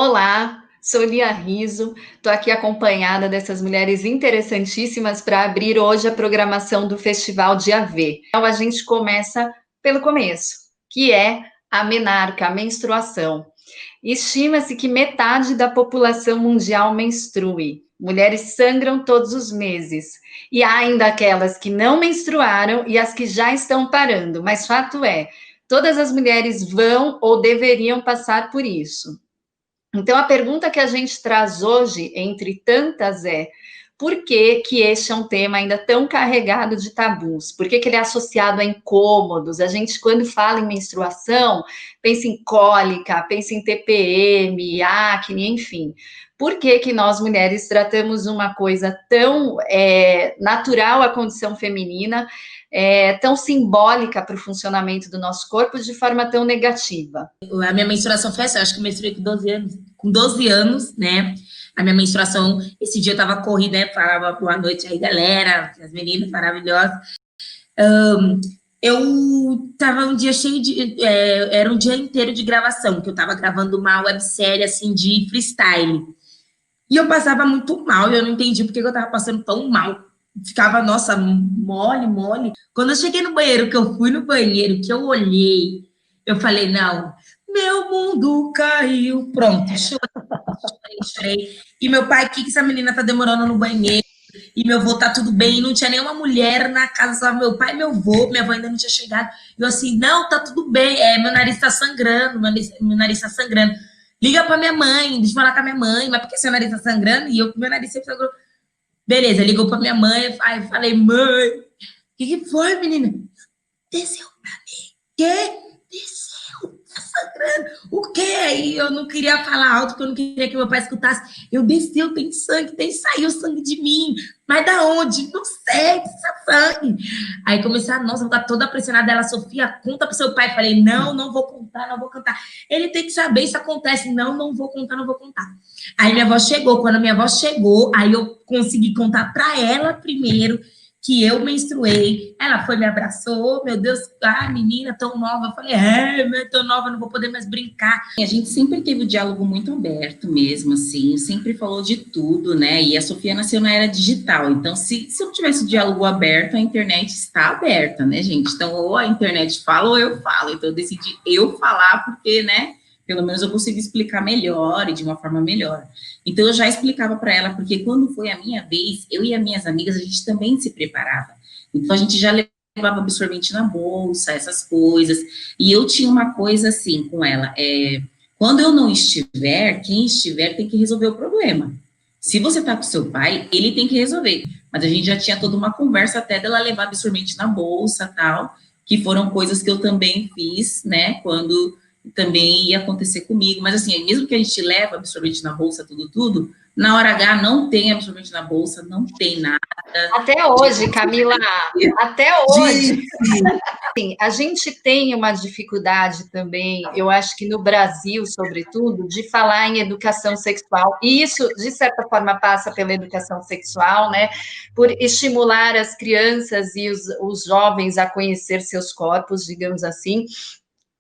Olá, sou Lia Riso, estou aqui acompanhada dessas mulheres interessantíssimas para abrir hoje a programação do Festival Dia V. Então, a gente começa pelo começo, que é a menarca, a menstruação. Estima-se que metade da população mundial menstrue. Mulheres sangram todos os meses. E há ainda aquelas que não menstruaram e as que já estão parando. Mas fato é, todas as mulheres vão ou deveriam passar por isso. Então, a pergunta que a gente traz hoje, entre tantas, é: por que que este é um tema ainda tão carregado de tabus? Por que que ele é associado a incômodos? A gente, quando fala em menstruação, pensa em cólica, pensa em TPM, acne, enfim. Por que que nós, mulheres, tratamos uma coisa tão natural à condição feminina, tão simbólica para o funcionamento do nosso corpo, de forma tão negativa? A minha menstruação foi assim, acho que eu menstruei com 12 anos, né? A minha menstruação, esse dia eu tava corrida, né? Falava boa noite aí, galera, as meninas maravilhosas. Eu tava um dia cheio de... era um dia inteiro de gravação, que eu tava gravando uma websérie, assim, de freestyle. E eu passava muito mal, e eu não entendi por que eu tava passando tão mal. Ficava, nossa, mole, mole. Quando eu cheguei no banheiro, que eu fui no banheiro, que eu olhei, eu falei, não, meu mundo caiu. Pronto, chorei. E meu pai, o que essa menina tá demorando no banheiro? E meu avô tá tudo bem, não tinha nenhuma mulher na casa, só meu pai e meu avô, minha avó ainda não tinha chegado. E eu assim, não, tá tudo bem, meu nariz tá sangrando, meu nariz tá sangrando. Liga pra minha mãe, deixa eu falar com a minha mãe, mas por que seu nariz tá sangrando? E eu, meu nariz sempre sangrou. Beleza, ligou pra minha mãe, aí falei, mãe, o que foi, menina? Desceu pra mim. Quê? Desceu, tá sangrando. O quê? Aí eu não queria falar alto, porque eu não queria que meu pai escutasse. Eu desceu, tem sangue, saiu sangue de mim. Mas da onde? Não sei, que sangue. Aí comecei a, nossa, vou estar toda pressionada. Ela, Sofia, conta pro seu pai. Falei, não, não vou contar, não vou contar. Ele tem que saber isso acontece. Não, não vou contar, não vou contar. Aí minha avó chegou. Quando a minha avó chegou, aí eu consegui contar pra ela primeiro que eu menstruei. Ela foi, me abraçou, meu Deus, menina tão nova. Eu falei, tão nova, não vou poder mais brincar. A gente sempre teve o diálogo muito aberto mesmo, assim, sempre falou de tudo, né? E a Sofia nasceu na era digital, então se eu não tivesse o diálogo aberto, a internet está aberta, né, gente? Então, ou a internet fala ou eu falo. Então, eu decidi eu falar porque, né, pelo menos eu consigo explicar melhor e de uma forma melhor. Então, eu já explicava para ela, porque quando foi a minha vez, eu e as minhas amigas, a gente também se preparava. Então, a gente já levava absorvente na bolsa, essas coisas. E eu tinha uma coisa assim com ela, quando eu não estiver, quem estiver tem que resolver o problema. Se você tá com seu pai, ele tem que resolver. Mas a gente já tinha toda uma conversa até dela levar absorvente na bolsa, tal, que foram coisas que eu também fiz, né, quando também ia acontecer comigo. Mas assim, mesmo que a gente leva absorvente na bolsa, tudo, na hora H não tem absorvente na bolsa, não tem nada. Até hoje, Camila, até hoje. Sim, a gente tem uma dificuldade também, eu acho que no Brasil, sobretudo, de falar em educação sexual. E isso, de certa forma, passa pela educação sexual, né? Por estimular as crianças e os jovens a conhecer seus corpos, digamos assim.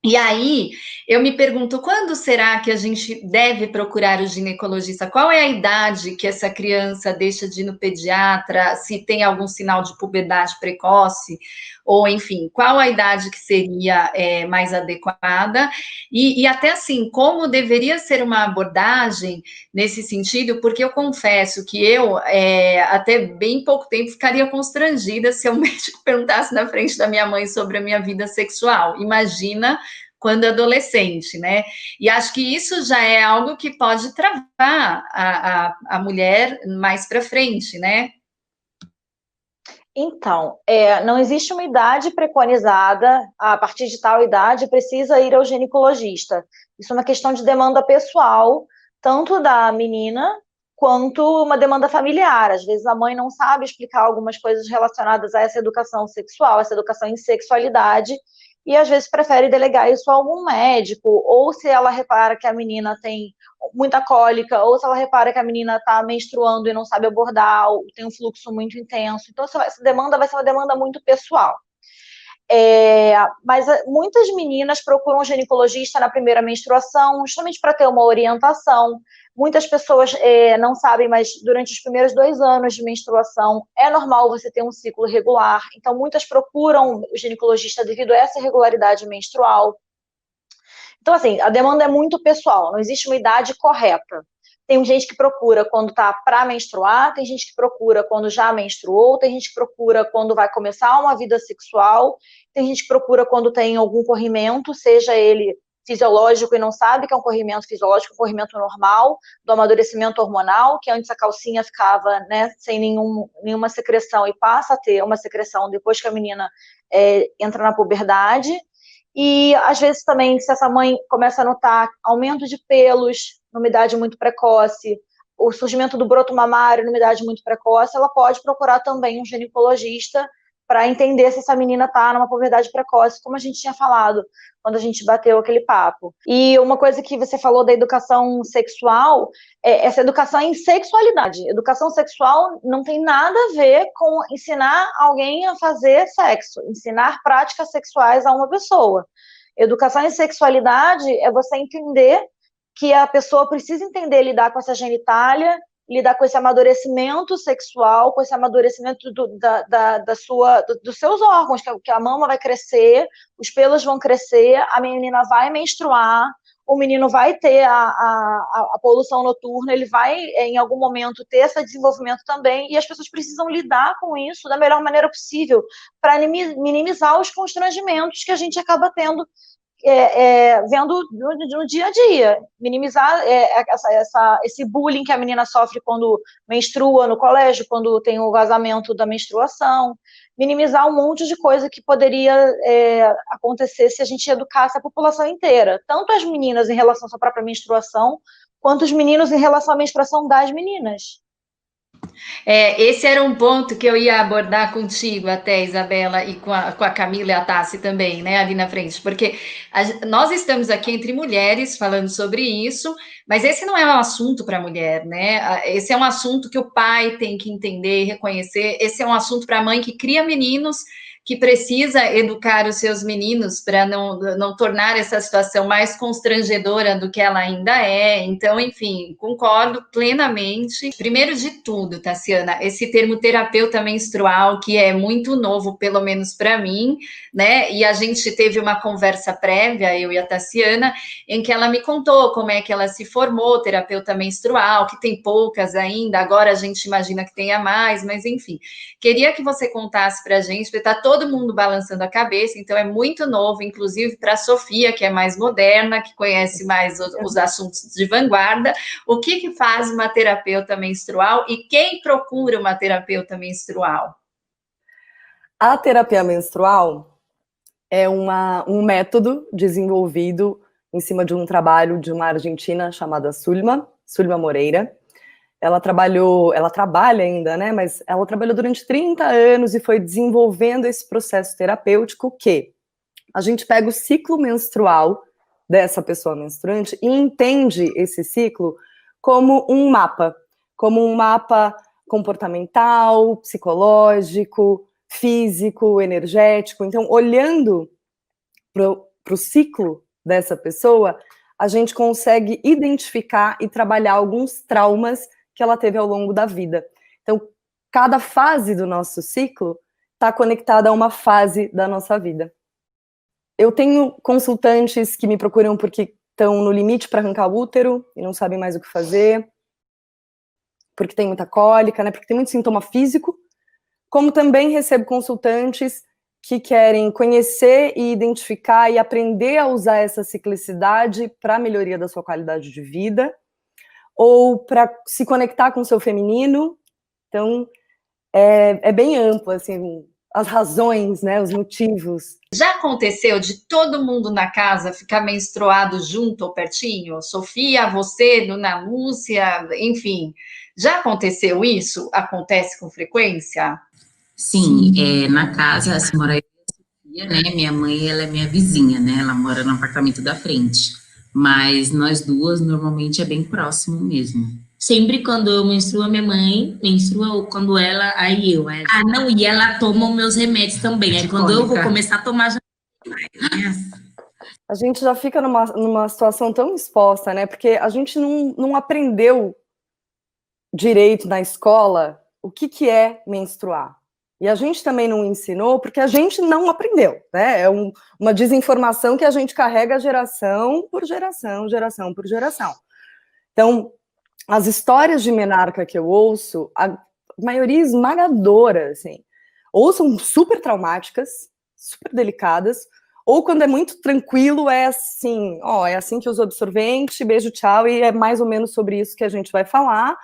E aí, eu me pergunto, quando será que a gente deve procurar o ginecologista? Qual é a idade que essa criança deixa de ir no pediatra? Se tem algum sinal de puberdade precoce? Ou, enfim, qual a idade que seria mais adequada? E até assim, como deveria ser uma abordagem nesse sentido? Porque eu confesso que eu, até bem pouco tempo, ficaria constrangida se o médico perguntasse na frente da minha mãe sobre a minha vida sexual. Imagina quando adolescente, né? E acho que isso já é algo que pode travar a mulher mais para frente, né? Então, não existe uma idade preconizada, a partir de tal idade precisa ir ao ginecologista. Isso é uma questão de demanda pessoal, tanto da menina quanto uma demanda familiar. Às vezes a mãe não sabe explicar algumas coisas relacionadas a essa educação sexual, essa educação em sexualidade, e às vezes prefere delegar isso a algum médico, ou se ela repara que a menina tem muita cólica, ou se ela repara que a menina está menstruando e não sabe abordar, ou tem um fluxo muito intenso. Então, essa demanda vai ser uma demanda muito pessoal. Mas muitas meninas procuram um ginecologista na primeira menstruação, justamente para ter uma orientação. Muitas pessoas não sabem, mas durante os primeiros 2 anos de menstruação é normal você ter um ciclo regular. Então, muitas procuram o ginecologista devido a essa irregularidade menstrual. Então, assim, a demanda é muito pessoal, não existe uma idade correta. Tem gente que procura quando está para menstruar, tem gente que procura quando já menstruou, tem gente que procura quando vai começar uma vida sexual, tem gente que procura quando tem algum corrimento, seja ele fisiológico e não sabe que é um corrimento fisiológico, um corrimento normal, do amadurecimento hormonal, que antes a calcinha ficava, né, sem nenhuma secreção e passa a ter uma secreção depois que a menina entra na puberdade. E, às vezes, também, se essa mãe começa a notar aumento de pelos numa idade muito precoce, o surgimento do broto mamário numa idade muito precoce, ela pode procurar também um ginecologista para entender se essa menina está numa puberdade precoce, como a gente tinha falado quando a gente bateu aquele papo. E uma coisa que você falou da educação sexual, essa educação em sexualidade. Educação sexual não tem nada a ver com ensinar alguém a fazer sexo, ensinar práticas sexuais a uma pessoa. Educação em sexualidade é você entender que a pessoa precisa entender lidar com essa genitália, lidar com esse amadurecimento sexual, com esse amadurecimento dos seus órgãos, que a mama vai crescer, os pelos vão crescer, a menina vai menstruar, o menino vai ter a poluição noturna, ele vai, em algum momento, ter esse desenvolvimento também, e as pessoas precisam lidar com isso da melhor maneira possível, para minimizar os constrangimentos que a gente acaba tendo, vendo no dia a dia, minimizar esse bullying que a menina sofre quando menstrua no colégio, quando tem o vazamento da menstruação, minimizar um monte de coisa que poderia acontecer se a gente educasse a população inteira, tanto as meninas em relação à sua própria menstruação, quanto os meninos em relação à menstruação das meninas. Esse era um ponto que eu ia abordar contigo até, Isabela, e com a Camila e a Tassi também, né, ali na frente, porque nós estamos aqui entre mulheres falando sobre isso, mas esse não é um assunto para a mulher, né? Esse é um assunto que o pai tem que entender e reconhecer, esse é um assunto para a mãe que cria meninos, que precisa educar os seus meninos para não tornar essa situação mais constrangedora do que ela ainda é. Então, enfim, concordo plenamente. Primeiro de tudo, Tassiana, esse termo terapeuta menstrual, que é muito novo, pelo menos para mim, né? E a gente teve uma conversa prévia, eu e a Tassiana, em que ela me contou como é que ela se formou terapeuta menstrual, que tem poucas ainda, agora a gente imagina que tenha mais, mas enfim. Queria que você contasse para a gente, porque está todo mundo balançando a cabeça, então é muito novo, inclusive para a Sofia, que é mais moderna, que conhece mais os assuntos de vanguarda. O que faz uma terapeuta menstrual e quem procura uma terapeuta menstrual? A terapia menstrual é um método desenvolvido em cima de um trabalho de uma argentina chamada Sulma Moreira. Ela trabalha ainda, né? Mas ela trabalhou durante 30 anos e foi desenvolvendo esse processo terapêutico que a gente pega o ciclo menstrual dessa pessoa menstruante e entende esse ciclo como um mapa comportamental, psicológico, físico, energético. Então, olhando para o ciclo dessa pessoa, a gente consegue identificar e trabalhar alguns traumas que ela teve ao longo da vida. Então, cada fase do nosso ciclo está conectada a uma fase da nossa vida. Eu tenho consultantes que me procuram porque estão no limite para arrancar o útero e não sabem mais o que fazer, porque tem muita cólica, né? Porque tem muito sintoma físico, como também recebo consultantes que querem conhecer e identificar e aprender a usar essa ciclicidade para a melhoria da sua qualidade de vida, ou para se conectar com o seu feminino. Então, é bem amplo, assim, as razões, né, os motivos. Já aconteceu de todo mundo na casa ficar menstruado junto ou pertinho? Sofia, você, Dona Lúcia, enfim. Já aconteceu isso? Acontece com frequência? Sim, na casa, assim, mora eu e a Sofia, né, minha mãe, ela é minha vizinha, né, ela mora no apartamento da frente, mas nós duas, normalmente, é bem próximo mesmo, Sempre quando eu menstruo, a minha mãe menstrua, quando ela, aí eu. Ah, não, e ela toma os meus remédios também. Aí quando eu vou começar a tomar, já... A gente já fica numa situação tão exposta, né? Porque a gente não aprendeu direito na escola o que é menstruar. E a gente também não ensinou porque a gente não aprendeu, né? É uma desinformação que a gente carrega geração por geração, geração por geração. Então, as histórias de menarca que eu ouço, a maioria esmagadora, assim, ou são super traumáticas, super delicadas, ou quando é muito tranquilo, é assim, é assim que usa absorvente, beijo, tchau, e é mais ou menos sobre isso que a gente vai falar.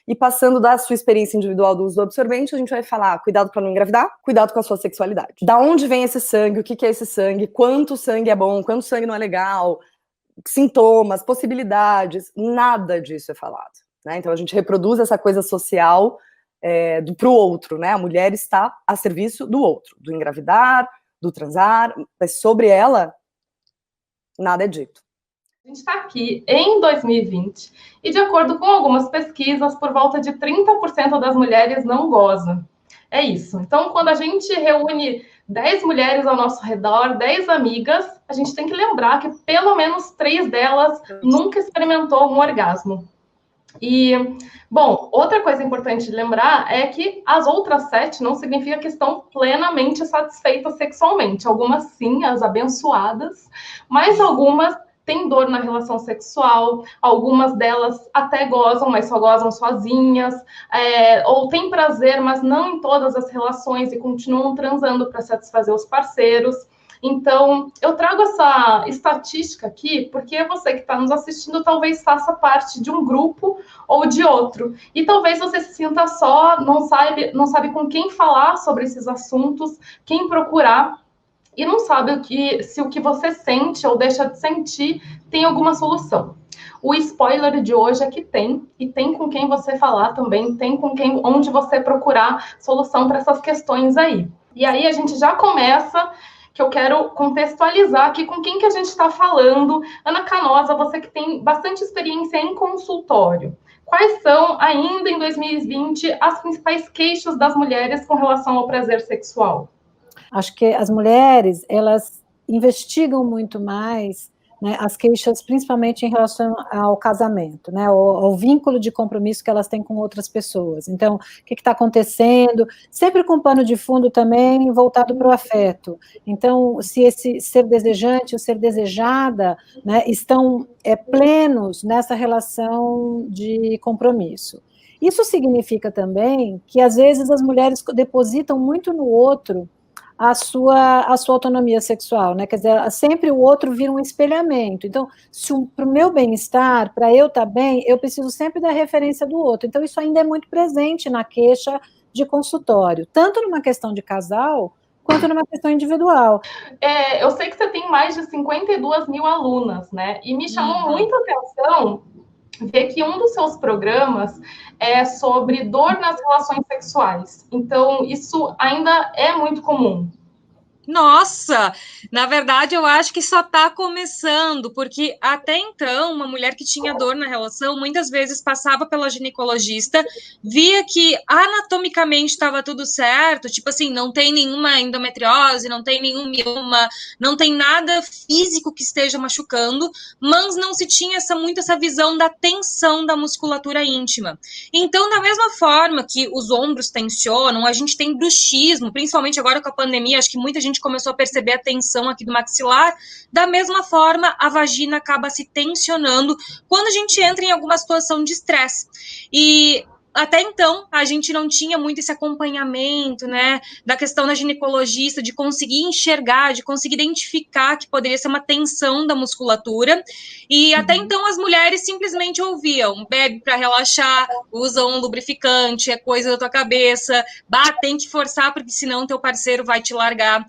E passando da sua experiência individual do uso do absorvente, a gente vai falar cuidado para não engravidar, cuidado com a sua sexualidade. Da onde vem esse sangue, o que é esse sangue, quanto sangue é bom, quanto sangue não é legal, sintomas, possibilidades, nada disso é falado, né? Então a gente reproduz essa coisa social para o outro, né? A mulher está a serviço do outro, do engravidar, do transar, mas sobre ela, nada é dito. A gente está aqui em 2020 e, de acordo com algumas pesquisas, por volta de 30% das mulheres não gozam. É isso. Então, quando a gente reúne 10 mulheres ao nosso redor, 10 amigas, a gente tem que lembrar que pelo menos 3 delas nunca experimentou um orgasmo. E, bom, outra coisa importante de lembrar é que as outras 7 não significa que estão plenamente satisfeitas sexualmente. Algumas sim, as abençoadas, mas algumas têm dor na relação sexual, algumas delas até gozam, mas só gozam sozinhas, ou têm prazer, mas não em todas as relações e continuam transando para satisfazer os parceiros. Então, eu trago essa estatística aqui porque você que está nos assistindo talvez faça parte de um grupo ou de outro. E talvez você se sinta só, não sabe com quem falar sobre esses assuntos, quem procurar, e não sabe se o que você sente ou deixa de sentir tem alguma solução. O spoiler de hoje é que tem, e tem com quem você falar também, tem onde você procurar solução para essas questões aí. E aí a gente já começa, que eu quero contextualizar aqui com quem que a gente está falando. Ana Canosa, você que tem bastante experiência em consultório. Quais são, ainda em 2020, as principais queixas das mulheres com relação ao prazer sexual? Acho que as mulheres, elas investigam muito mais, né, as queixas, principalmente em relação ao casamento, né, ao vínculo de compromisso que elas têm com outras pessoas. Então, o que está acontecendo? Sempre com pano de fundo também voltado para o afeto. Então, se esse ser desejante ou ser desejada, né, estão plenos nessa relação de compromisso. Isso significa também que, às vezes, as mulheres depositam muito no outro a sua autonomia sexual, né? Quer dizer, sempre o outro vira um espelhamento. Então, para o meu bem-estar, para eu estar bem, eu preciso sempre da referência do outro. Então, isso ainda é muito presente na queixa de consultório, tanto numa questão de casal, quanto numa questão individual. Eu sei que você tem mais de 52 mil alunas, né? E me chamou muita atenção ver que um dos seus programas é sobre dor nas relações sexuais. Então, isso ainda é muito comum. Nossa, na verdade eu acho que só está começando, porque até então uma mulher que tinha dor na relação muitas vezes passava pela ginecologista, via que anatomicamente estava tudo certo, tipo assim, não tem nenhuma endometriose, não tem nenhum mioma, não tem nada físico que esteja machucando, mas não se tinha essa visão da tensão da musculatura íntima. Então, da mesma forma que os ombros tensionam, a gente tem bruxismo, principalmente agora com a pandemia, acho que muita gente começou a perceber a tensão aqui do maxilar. Da mesma forma, a vagina acaba se tensionando quando a gente entra em alguma situação de estresse. E até então, a gente não tinha muito esse acompanhamento, né, da questão da ginecologista, de conseguir enxergar, de conseguir identificar que poderia ser uma tensão da musculatura. E até então, as mulheres simplesmente ouviam, bebe para relaxar, usa um lubrificante, é coisa da tua cabeça, tem que forçar, porque senão teu parceiro vai te largar.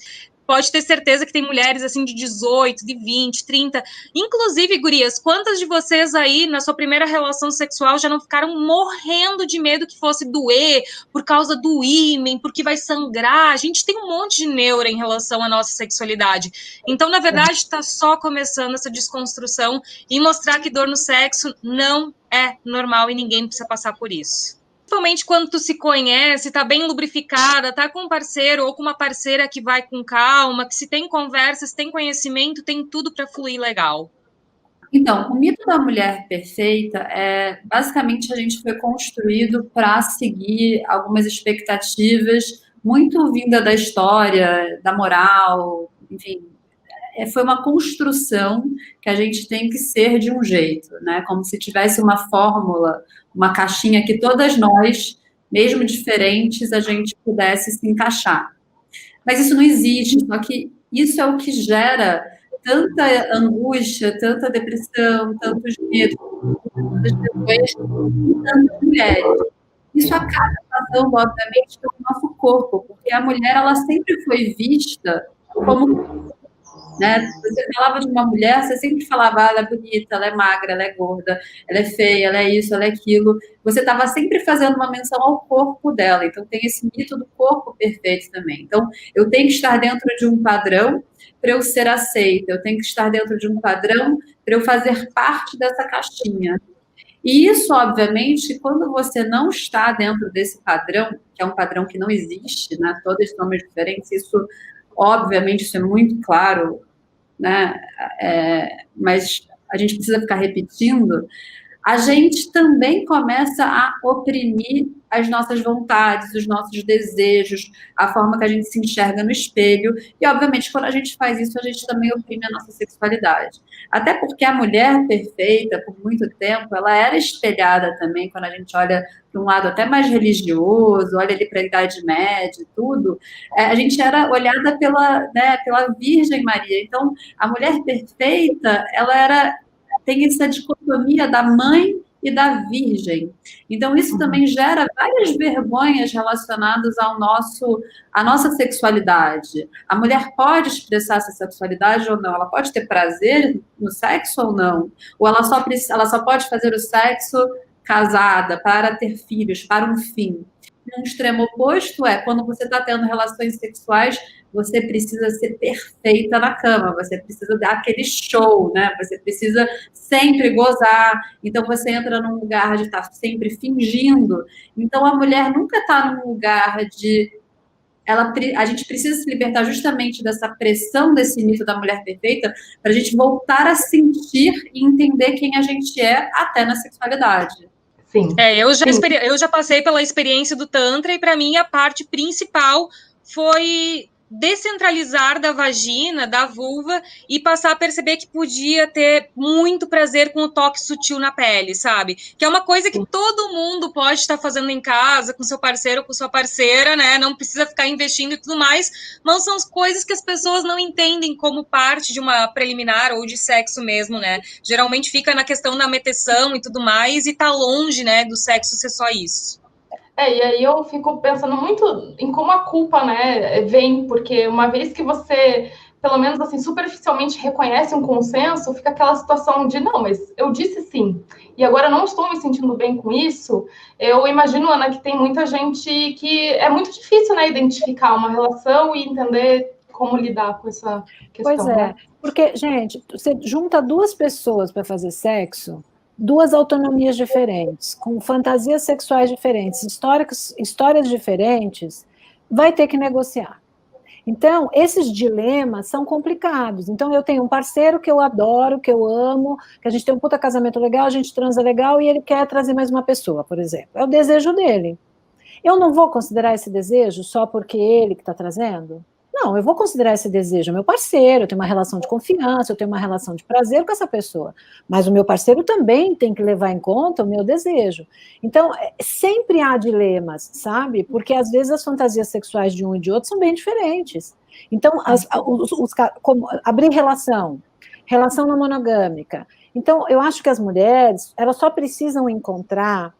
Pode ter certeza que tem mulheres assim de 18, de 20, 30. Inclusive, gurias, quantas de vocês aí, na sua primeira relação sexual, já não ficaram morrendo de medo que fosse doer por causa do ímen, porque vai sangrar? A gente tem um monte de neura em relação à nossa sexualidade. Então, na verdade, está só começando essa desconstrução e mostrar que dor no sexo não é normal e ninguém precisa passar por isso. Principalmente quando tu se conhece, tá bem lubrificada, tá com um parceiro ou com uma parceira que vai com calma, que se tem conversa, se tem conhecimento, tem tudo para fluir legal. Então, o mito da mulher perfeita basicamente a gente foi construído para seguir algumas expectativas muito vinda da história, da moral, enfim, foi uma construção que a gente tem que ser de um jeito, né? Como se tivesse uma fórmula, uma caixinha que todas nós, mesmo diferentes, a gente pudesse se encaixar. Mas isso não existe, só que isso é o que gera tanta angústia, tanta depressão, tantos medos, tantas pessoas, tantas mulheres. Isso acaba passando, obviamente, pelo nosso corpo, porque a mulher, ela sempre foi vista como... Né? Você falava de uma mulher, você sempre falava, ela é bonita, ela é magra, ela é gorda, ela é feia, ela é isso, ela é aquilo. Você estava sempre fazendo uma menção ao corpo dela. Então, tem esse mito do corpo perfeito também. Então, eu tenho que estar dentro de um padrão para eu ser aceita. Eu tenho que estar dentro de um padrão para eu fazer parte dessa caixinha. E isso, obviamente, quando você não está dentro desse padrão, que é um padrão que não existe, né? Todas somos diferentes, isso... Obviamente, isso é muito claro, né? Mas a gente precisa ficar repetindo. A gente também começa a oprimir as nossas vontades, os nossos desejos, a forma que a gente se enxerga no espelho. E, obviamente, quando a gente faz isso, a gente também oprime a nossa sexualidade. Até porque a mulher perfeita, por muito tempo, ela era espelhada também, quando a gente olha para um lado até mais religioso, olha ali para a Idade Média e tudo, a gente era olhada pela Virgem Maria. Então, a mulher perfeita, ela tem essa dicotomia da mãe e da virgem. Então, isso também gera várias vergonhas relacionadas à nossa sexualidade. A mulher pode expressar essa sexualidade ou não? Ela pode ter prazer no sexo ou não? Ou ela só pode fazer o sexo casada, para ter filhos, para um fim? Um extremo oposto quando você está tendo relações sexuais, você precisa ser perfeita na cama, você precisa dar aquele show, né? Você precisa sempre gozar. Então, você entra num lugar de estar sempre fingindo. Então, a mulher nunca está num lugar de... A gente precisa se libertar justamente dessa pressão, desse mito da mulher perfeita, para a gente voltar a sentir e entender quem a gente é até na sexualidade. Sim. Eu já passei pela experiência do Tantra e, para mim, a parte principal foi descentralizar da vagina, da vulva, e passar a perceber que podia ter muito prazer com o toque sutil na pele, sabe? Que é uma coisa que todo mundo pode estar fazendo em casa, com seu parceiro ou com sua parceira, né? Não precisa ficar investindo e tudo mais, mas são coisas que as pessoas não entendem como parte de uma preliminar ou de sexo mesmo, né? Geralmente fica na questão da meteção e tudo mais, e tá longe, né, do sexo ser só isso. E aí eu fico pensando muito em como a culpa, né, vem, porque uma vez que você, pelo menos assim, superficialmente reconhece um consenso, fica aquela situação de, não, mas eu disse sim, e agora eu não estou me sentindo bem com isso. Eu imagino, Ana, que tem muita gente que é muito difícil, né, identificar uma relação e entender como lidar com essa questão. Pois é, né? Porque, gente, você junta duas pessoas para fazer sexo, duas autonomias diferentes, com fantasias sexuais diferentes, histórias diferentes, vai ter que negociar. Então, esses dilemas são complicados. Então, eu tenho um parceiro que eu adoro, que eu amo, que a gente tem um puta casamento legal, a gente transa legal, e ele quer trazer mais uma pessoa, por exemplo. É o desejo dele. Eu não vou considerar esse desejo só porque ele que está trazendo? Não, eu vou considerar esse desejo meu parceiro, eu tenho uma relação de confiança, eu tenho uma relação de prazer com essa pessoa, mas o meu parceiro também tem que levar em conta o meu desejo. Então, sempre há dilemas, sabe? Porque às vezes as fantasias sexuais de um e de outro são bem diferentes. Então, como abrir relação não monogâmica. Então, eu acho que as mulheres, elas só precisam encontrar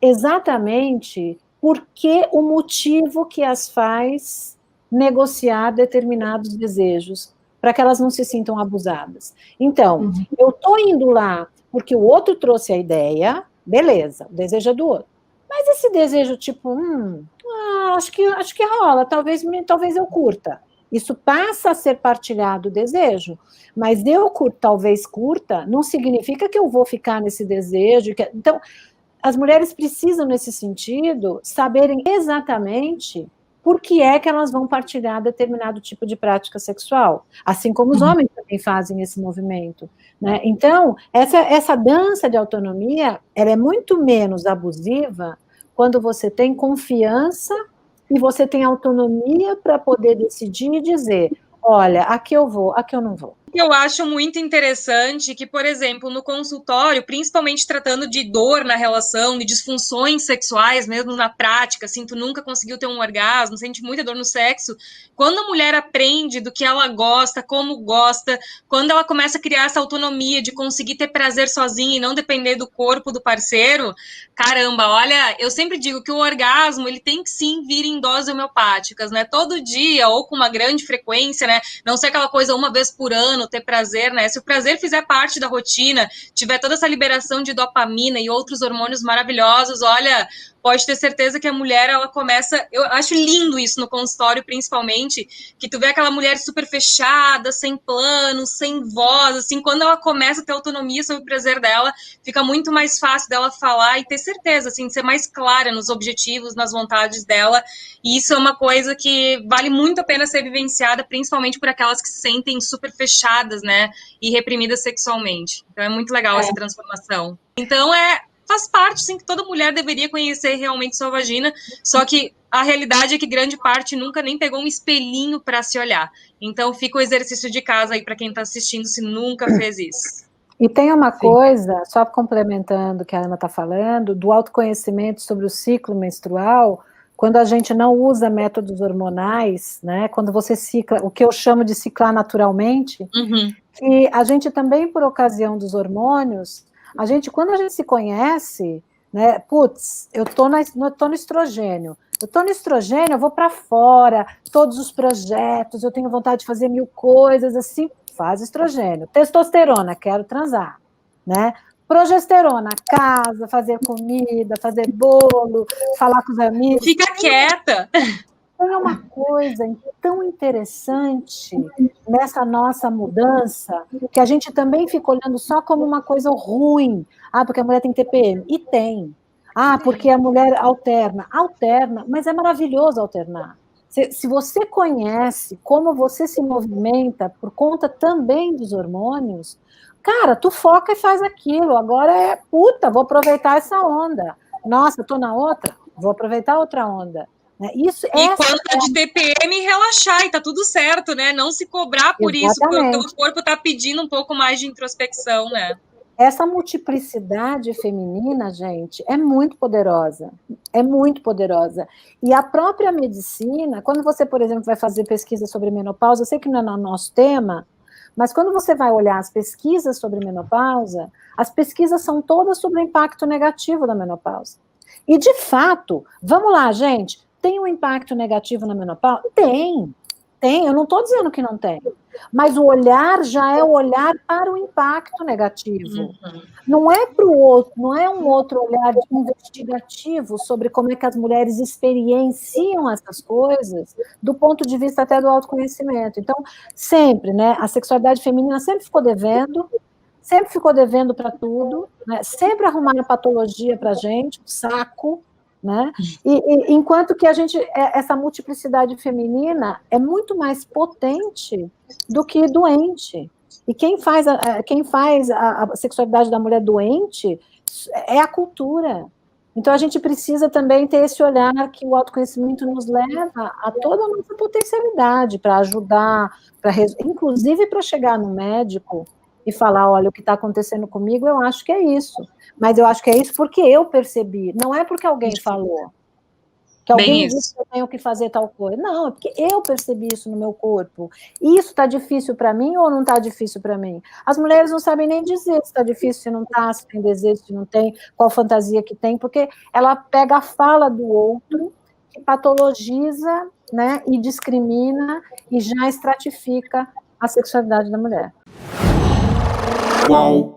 exatamente por que o motivo que as faz negociar determinados desejos, para que elas não se sintam abusadas. Então, eu estou indo lá porque o outro trouxe a ideia, beleza, o desejo é do outro. Mas esse desejo, tipo, acho que rola, talvez eu curta. Isso passa a ser partilhado o desejo, mas eu talvez curta, não significa que eu vou ficar nesse desejo. Então, as mulheres precisam, nesse sentido, saberem exatamente por que é que elas vão partilhar determinado tipo de prática sexual, assim como os homens também fazem esse movimento, né? Então, essa dança de autonomia, ela é muito menos abusiva quando você tem confiança e você tem autonomia para poder decidir e dizer, olha, aqui eu vou, aqui eu não vou. Eu acho muito interessante que, por exemplo, no consultório, principalmente tratando de dor na relação, de disfunções sexuais, mesmo na prática, assim, tu nunca conseguiu ter um orgasmo, sente muita dor no sexo, quando a mulher aprende do que ela gosta, como gosta, quando ela começa a criar essa autonomia de conseguir ter prazer sozinha e não depender do corpo do parceiro, caramba, olha, eu sempre digo que o orgasmo, ele tem que sim vir em doses homeopáticas, né, todo dia, ou com uma grande frequência, né, não ser aquela coisa uma vez por ano, ter prazer, né? Se o prazer fizer parte da rotina, tiver toda essa liberação de dopamina e outros hormônios maravilhosos, olha, pode ter certeza que a mulher, ela começa... Eu acho lindo isso no consultório, principalmente, que tu vê aquela mulher super fechada, sem planos, sem voz, assim, quando ela começa a ter autonomia sobre o prazer dela, fica muito mais fácil dela falar e ter certeza, assim, de ser mais clara nos objetivos, nas vontades dela, e isso é uma coisa que vale muito a pena ser vivenciada, principalmente por aquelas que se sentem super fechadas, né, e reprimidas sexualmente. Então é muito legal essa transformação. Então faz parte, sim, que toda mulher deveria conhecer realmente sua vagina, só que a realidade é que grande parte nunca nem pegou um espelhinho para se olhar. Então fica o exercício de casa aí para quem está assistindo, se nunca fez isso. E tem uma coisa, só complementando o que a Ana está falando, do autoconhecimento sobre o ciclo menstrual, quando a gente não usa métodos hormonais, né, quando você cicla, o que eu chamo de ciclar naturalmente, que a gente também, por ocasião dos hormônios, quando a gente se conhece, né, putz, eu tô no estrogênio, eu vou para fora, todos os projetos, eu tenho vontade de fazer 1000 coisas, assim, faz estrogênio. Testosterona, quero transar, né? Progesterona, casa, fazer comida, fazer bolo, falar com os amigos. Fica quieta. Tem uma coisa tão interessante nessa nossa mudança, que a gente também fica olhando só como uma coisa ruim. Ah, porque a mulher tem TPM. E tem. Ah, porque a mulher alterna. Alterna, mas é maravilhoso alternar. Se você conhece como você se movimenta por conta também dos hormônios, cara, tu foca e faz aquilo. Agora vou aproveitar essa onda. Nossa, tô na outra, vou aproveitar outra onda. Isso, e quando tá de TPM, relaxar, e tá tudo certo, né? Não se cobrar por isso, quando o corpo tá pedindo um pouco mais de introspecção, né? Essa multiplicidade feminina, gente, é muito poderosa. É muito poderosa. E a própria medicina, quando você, por exemplo, vai fazer pesquisa sobre menopausa, eu sei que não é o nosso tema, mas quando você vai olhar as pesquisas sobre menopausa, as pesquisas são todas sobre o impacto negativo da menopausa. E, de fato, vamos lá, gente, tem um impacto negativo na menopausa? Tem, eu não estou dizendo que não tem. Mas o olhar já é o olhar para o impacto negativo. Não é para o outro, não é um outro olhar investigativo sobre como é que as mulheres experienciam essas coisas, do ponto de vista até do autoconhecimento. Então, sempre, né, a sexualidade feminina sempre ficou devendo para tudo, né, sempre arrumaram patologia para a gente, saco, né? E enquanto que essa multiplicidade feminina é muito mais potente do que doente. E quem faz a sexualidade da mulher doente é a cultura. Então a gente precisa também ter esse olhar que o autoconhecimento nos leva a toda a nossa potencialidade para ajudar, inclusive para chegar no médico e falar, olha, o que está acontecendo comigo, eu acho que é isso. Mas eu acho que é isso porque eu percebi, não é porque alguém falou. Que alguém disse que eu tenho que fazer tal coisa. Não, é porque eu percebi isso no meu corpo. E isso está difícil para mim ou não está difícil para mim? As mulheres não sabem nem dizer se está difícil, se não está, se tem desejo, se não tem, qual fantasia que tem, porque ela pega a fala do outro, que patologiza, né, e discrimina e já estratifica a sexualidade da mulher. Uau!